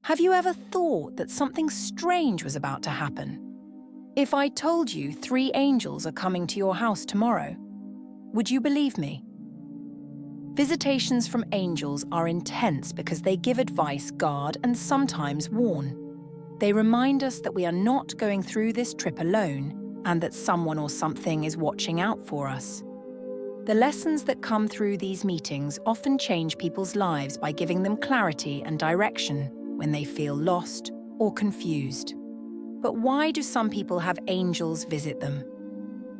Have you ever thought that something strange was about to happen? If I told you 3 angels are coming to your house tomorrow, would you believe me? Visitations from angels are intense because they give advice, guard, and sometimes warn. They remind us that we are not going through this trip alone and that someone or something is watching out for us. The lessons that come through these meetings often change people's lives by giving them clarity and direction when they feel lost or confused. But why do some people have angels visit them?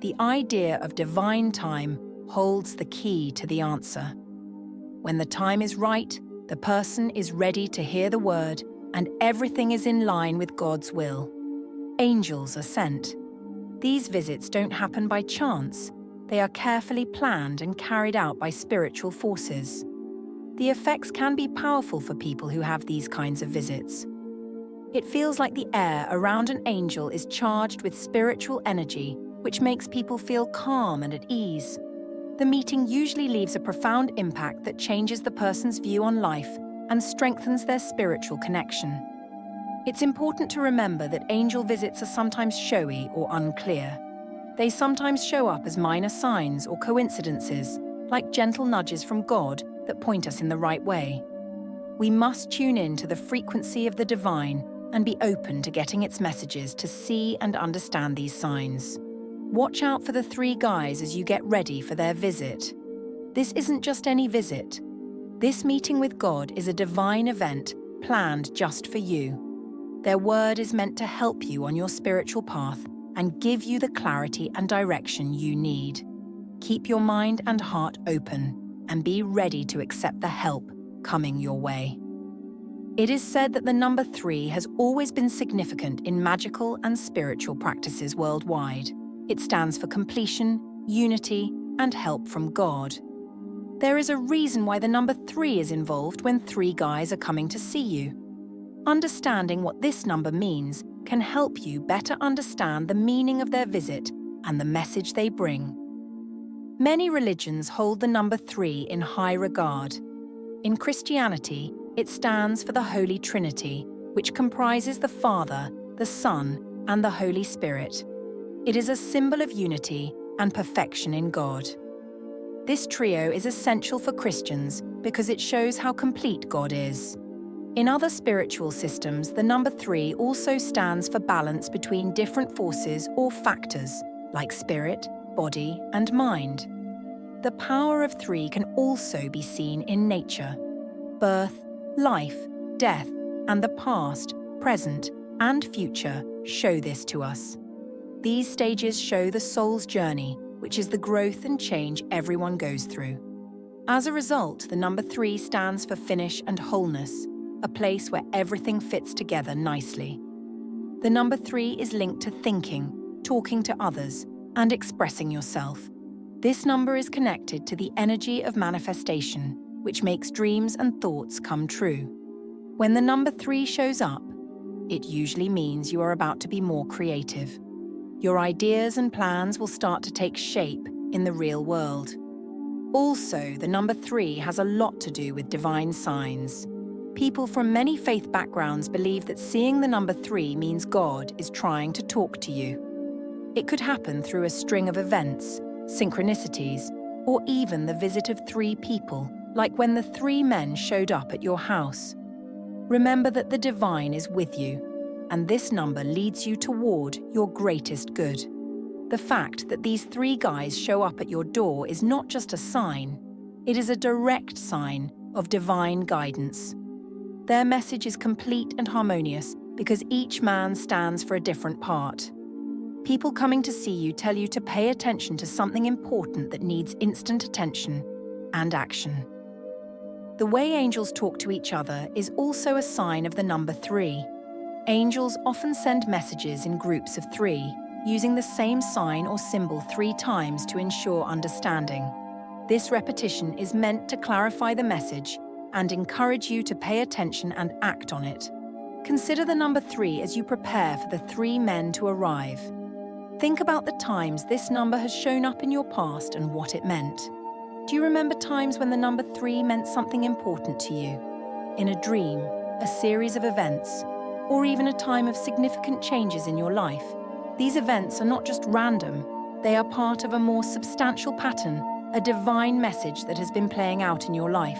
The idea of divine time holds the key to the answer. When the time is right, the person is ready to hear the word, and everything is in line with God's will. Angels are sent. These visits don't happen by chance. They are carefully planned and carried out by spiritual forces. The effects can be powerful for people who have these kinds of visits. It feels like the air around an angel is charged with spiritual energy, which makes people feel calm and at ease. The meeting usually leaves a profound impact that changes the person's view on life and strengthens their spiritual connection. It's important to remember that angel visits are sometimes showy or unclear. They sometimes show up as minor signs or coincidences, like gentle nudges from God that point us in the right way. We must tune in to the frequency of the divine and be open to getting its messages to see and understand these signs. Watch out for the 3 guys as you get ready for their visit. This isn't just any visit. This meeting with God is a divine event planned just for you. Their word is meant to help you on your spiritual path and give you the clarity and direction you need. Keep your mind and heart open and be ready to accept the help coming your way. It is said that the number 3 has always been significant in magical and spiritual practices worldwide. It stands for completion, unity, and help from God. There is a reason why the number 3 is involved when 3 guys are coming to see you. Understanding what this number means can help you better understand the meaning of their visit and the message they bring. Many religions hold the number 3 in high regard. In Christianity, it stands for the Holy Trinity, which comprises the Father, the Son, and the Holy Spirit. It is a symbol of unity and perfection in God. This trio is essential for Christians because it shows how complete God is. In other spiritual systems, the number 3 also stands for balance between different forces or factors, like spirit, body, and mind. The power of 3 can also be seen in nature. Birth, life, death, and the past, present, and future show this to us. These stages show the soul's journey, which is the growth and change everyone goes through. As a result, the number 3 stands for finish and wholeness, a place where everything fits together nicely. The number 3 is linked to thinking, talking to others, and expressing yourself. This number is connected to the energy of manifestation, which makes dreams and thoughts come true. When the number 3 shows up, it usually means you are about to be more creative. Your ideas and plans will start to take shape in the real world. Also, the number 3 has a lot to do with divine signs. People from many faith backgrounds believe that seeing the number 3 means God is trying to talk to you. It could happen through a string of events, synchronicities, or even the visit of 3 people, like when the 3 men showed up at your house. Remember that the divine is with you, and this number leads you toward your greatest good. The fact that these 3 guys show up at your door is not just a sign, it is a direct sign of divine guidance. Their message is complete and harmonious because each man stands for a different part. People coming to see you tell you to pay attention to something important that needs instant attention and action. The way angels talk to each other is also a sign of the number 3. Angels often send messages in groups of 3, using the same sign or symbol 3 times to ensure understanding. This repetition is meant to clarify the message and encourage you to pay attention and act on it. Consider the number 3 as you prepare for the 3 men to arrive. Think about the times this number has shown up in your past and what it meant. Do you remember times when the number 3 meant something important to you? In a dream, a series of events, or even a time of significant changes in your life. These events are not just random, they are part of a more substantial pattern, a divine message that has been playing out in your life.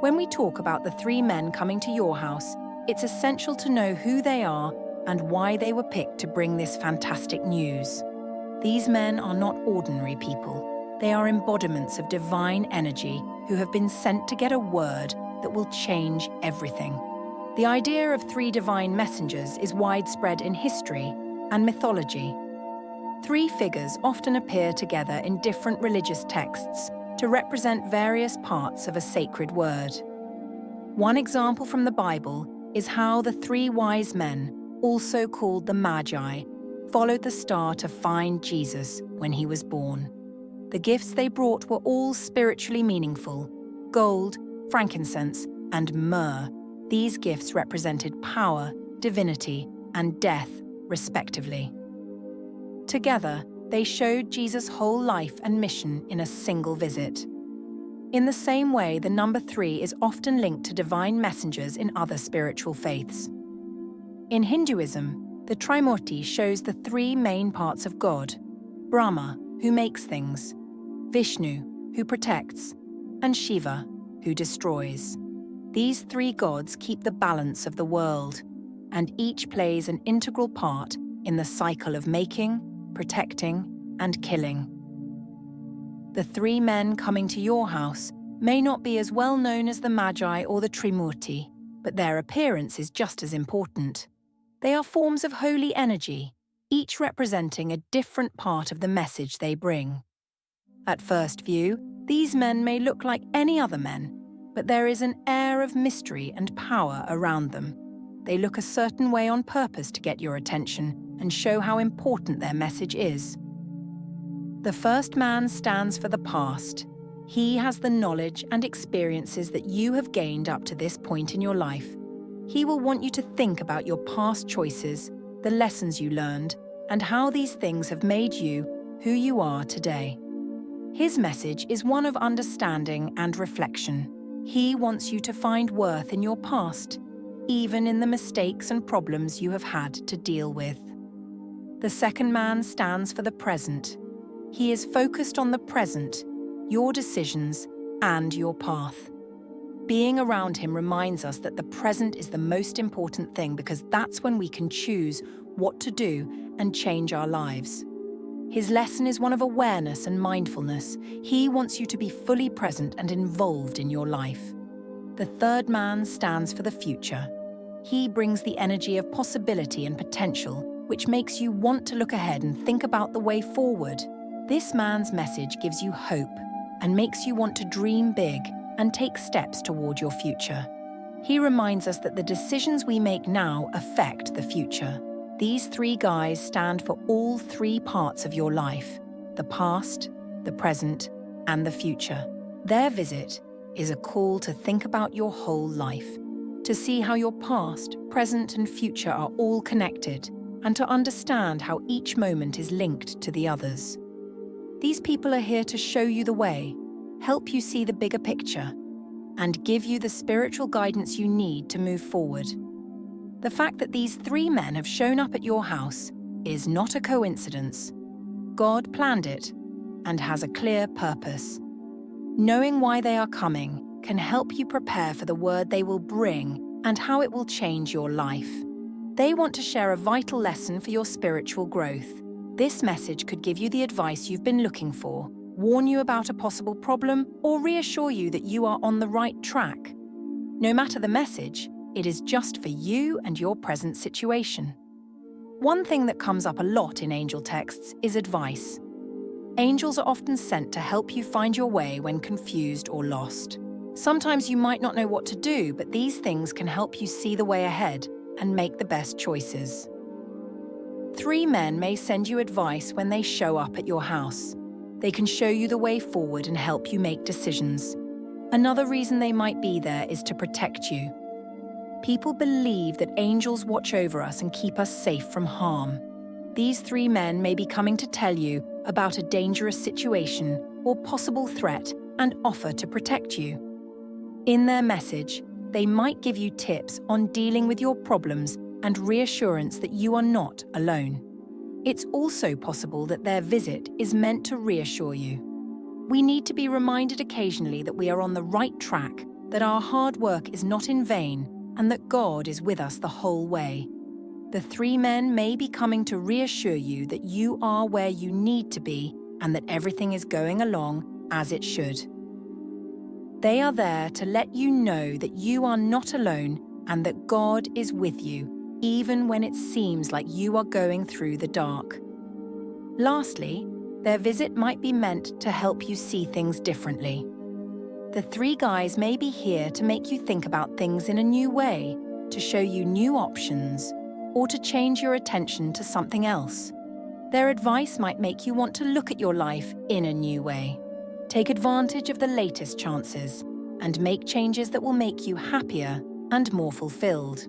When we talk about the three men coming to your house, it's essential to know who they are and why they were picked to bring this fantastic news. These men are not ordinary people. They are embodiments of divine energy who have been sent to get a word that will change everything. The idea of three divine messengers is widespread in history and mythology. Three figures often appear together in different religious texts to represent various parts of a sacred word. One example from the Bible is how the three wise men, also called the Magi, followed the star to find Jesus when he was born. The gifts they brought were all spiritually meaningful: gold, frankincense, and myrrh. These gifts represented power, divinity, and death, respectively. Together, they showed Jesus' whole life and mission in a single visit. In the same way, the number 3 is often linked to divine messengers in other spiritual faiths. In Hinduism, the Trimurti shows the three main parts of God: Brahma, who makes things; Vishnu, who protects; and Shiva, who destroys. These three gods keep the balance of the world, and each plays an integral part in the cycle of making, protecting, and killing. The three men coming to your house may not be as well known as the Magi or the Trimurti, but their appearance is just as important. They are forms of holy energy, each representing a different part of the message they bring. At first view, these men may look like any other men, but there is an air of mystery and power around them. They look a certain way on purpose to get your attention and show how important their message is. The first man stands for the past. He has the knowledge and experiences that you have gained up to this point in your life. He will want you to think about your past choices, the lessons you learned, and how these things have made you who you are today. His message is one of understanding and reflection. He wants you to find worth in your past, even in the mistakes and problems you have had to deal with. The second man stands for the present. He is focused on the present, your decisions, and your path. Being around him reminds us that the present is the most important thing, because that's when we can choose what to do and change our lives. His lesson is one of awareness and mindfulness. He wants you to be fully present and involved in your life. The third man stands for the future. He brings the energy of possibility and potential, which makes you want to look ahead and think about the way forward. This man's message gives you hope and makes you want to dream big and take steps toward your future. He reminds us that the decisions we make now affect the future. These three guys stand for all three parts of your life: the past, the present, and the future. Their visit is a call to think about your whole life, to see how your past, present, and future are all connected, and to understand how each moment is linked to the others. These people are here to show you the way, help you see the bigger picture, and give you the spiritual guidance you need to move forward. The fact that these three men have shown up at your house is not a coincidence. God planned it and has a clear purpose. Knowing why they are coming can help you prepare for the word they will bring and how it will change your life. They want to share a vital lesson for your spiritual growth. This message could give you the advice you've been looking for, warn you about a possible problem, or reassure you that you are on the right track. No matter the message, it is just for you and your present situation. One thing that comes up a lot in angel texts is advice. Angels are often sent to help you find your way when confused or lost. Sometimes you might not know what to do, but these things can help you see the way ahead and make the best choices. Three men may send you advice when they show up at your house. They can show you the way forward and help you make decisions. Another reason they might be there is to protect you. People believe that angels watch over us and keep us safe from harm. These three men may be coming to tell you about a dangerous situation or possible threat and offer to protect you. In their message, They might give you tips on dealing with your problems and reassurance that you are not alone. It's also possible that their visit is meant to reassure you. We need to be reminded occasionally that we are on the right track, that our hard work is not in vain, and that God is with us the whole way. The three men may be coming to reassure you that you are where you need to be and that everything is going along as it should. They are there to let you know that you are not alone and that God is with you, even when it seems like you are going through the dark. Lastly, their visit might be meant to help you see things differently. The three guys may be here to make you think about things in a new way, to show you new options, or to change your attention to something else. Their advice might make you want to look at your life in a new way. Take advantage of the latest chances and make changes that will make you happier and more fulfilled.